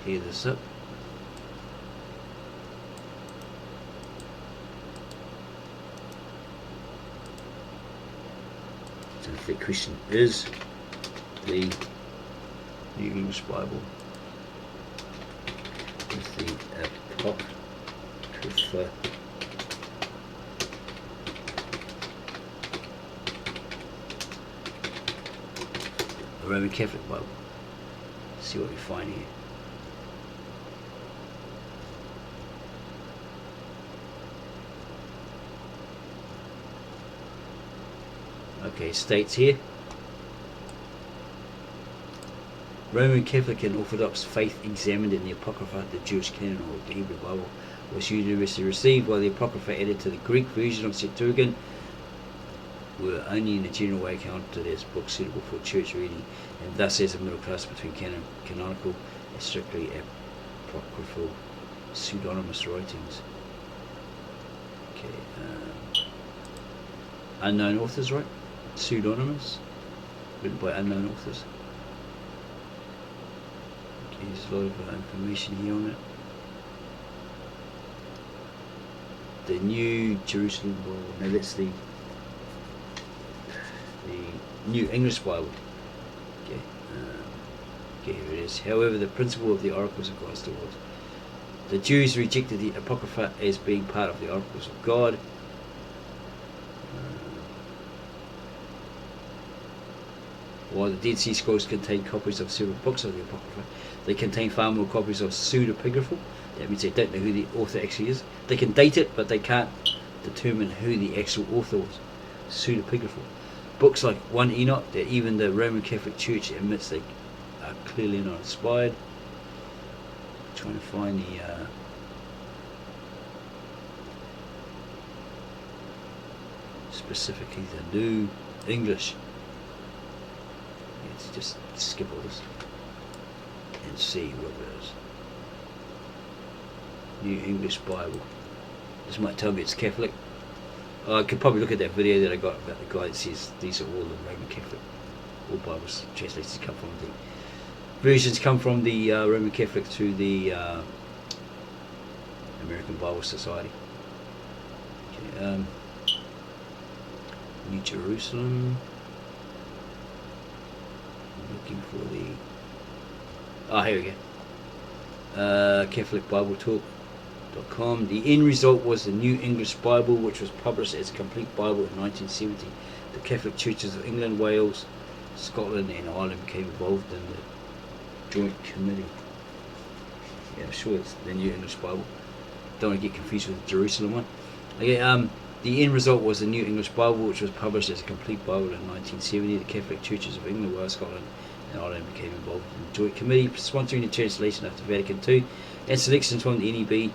clear this up. So the question is the New English Bible with the Apocrypha the Roman Catholic Bible. Let's see what we find here. Okay, states here. Roman Catholic and Orthodox faith examined in the Apocrypha, the Jewish canon or the Hebrew Bible, was universally received, while the Apocrypha added to the Greek version of Septuagint were only in a general way counted as books suitable for church reading, and thus as a middle class between canonical and strictly apocryphal pseudonymous writings. Okay, unknown authors, right? Pseudonymous, written by unknown authors. Okay, there's a lot of information here on it. The New Jerusalem Bible. Now that's the New English Bible. Okay, okay, here it is. However, the principle of the oracles of God still holds. The Jews rejected the Apocrypha as being part of the oracles of God. While the Dead Sea Scrolls contain copies of several books of the Apocrypha, they contain far more copies of pseudepigraphal. That means they don't know who the author actually is. They can date it, but they can't determine who the actual author was. Pseudepigraphal. Books like 1 Enoch that even the Roman Catholic Church admits they are clearly not inspired. Trying to find the specifically the New English. Let's just skip all this and see what it is. New English Bible. This might tell me it's Catholic. I could probably look at that video that I got about the guy that says these are all the Roman Catholic. All Bibles translations come from the versions come from the Roman Catholic through the American Bible Society. Okay, New Jerusalem. looking for the... here we go. Catholic Bible Talk.com. The end result was the New English Bible, which was published as a complete Bible in 1970. The Catholic churches of England, Wales, Scotland and Ireland became involved in the joint committee. Yeah, I'm sure it's the New English Bible. Don't want to get confused with the Jerusalem one. Okay, the end result was the New English Bible, which was published as a complete Bible in 1970. The Catholic churches of England, Wales, Scotland and Ireland became involved in the joint committee, sponsoring the translation after Vatican II, and selections from the NEB,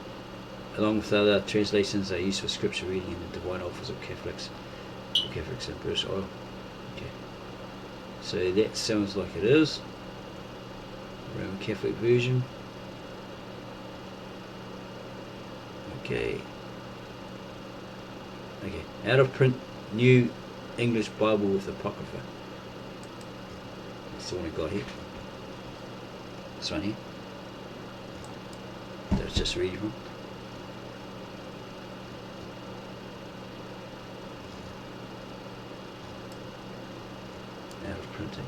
along with other translations, are used for scripture reading in the Divine Office of Catholics in British Isles. Okay, so that sounds like it is Roman Catholic version. Okay, out of print New English Bible with Apocrypha. That's the one I got here. This one here. That was just reading from. Out of printing.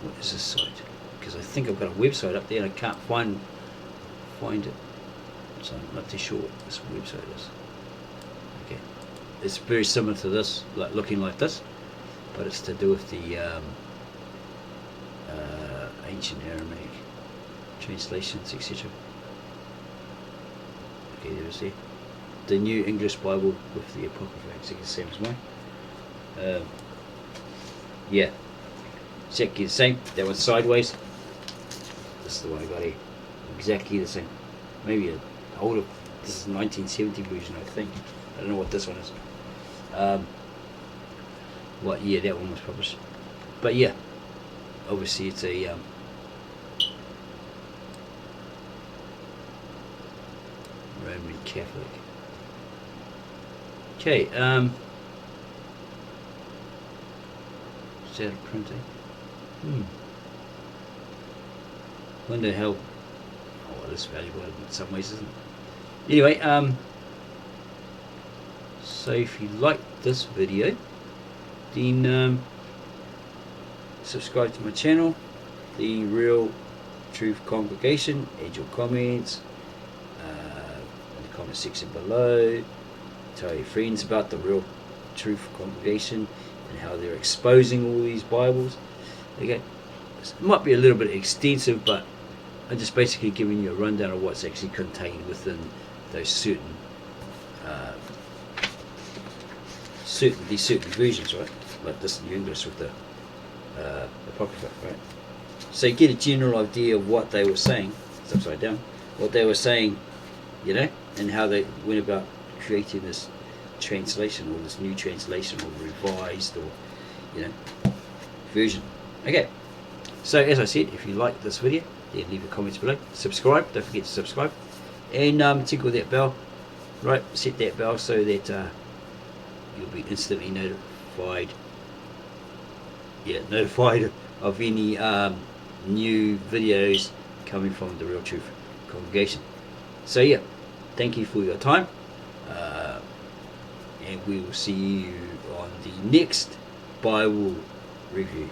What is this site? Because I think I've got a website up there and I can't find it. So I'm not too sure what this website is. Okay. It's very similar to this, like looking like this, but it's to do with the ancient Aramaic translations, etc. Okay, there's the New English Bible with the Apocrypha, exactly the same as mine. Yeah. Exactly the same. That one's sideways. This is the one I got here. Exactly the same. Maybe an older. This is 1970 version, I think. I don't know what this one is. What year that one was published? But yeah, obviously it's a Roman Catholic. Okay. Is that a printing? Wonder how. Oh, it is valuable in some ways, isn't it? Anyway, so if you like this video, then subscribe to my channel, The Real Truth Congregation. Add your comments in the comment section below. Tell your friends about the Real Truth Congregation and how they're exposing all these Bibles. Okay, it might be a little bit extensive, but I'm just basically giving you a rundown of what's actually contained within those certain versions, right? Like this New English with the Apocrypha, right? So you get a general idea of what they were saying. It's upside down. What they were saying, you know, and how they went about creating this translation, or this new translation, or revised, or version. Okay, so as I said, if you like this video, then leave your comments below. Subscribe, don't forget to subscribe, and tickle that bell, right? Set that bell so that you'll be instantly notified. Yeah, notified of any new videos coming from the Real Truth Congregation. So yeah, thank you for your time, and we will see you on the next Bible review.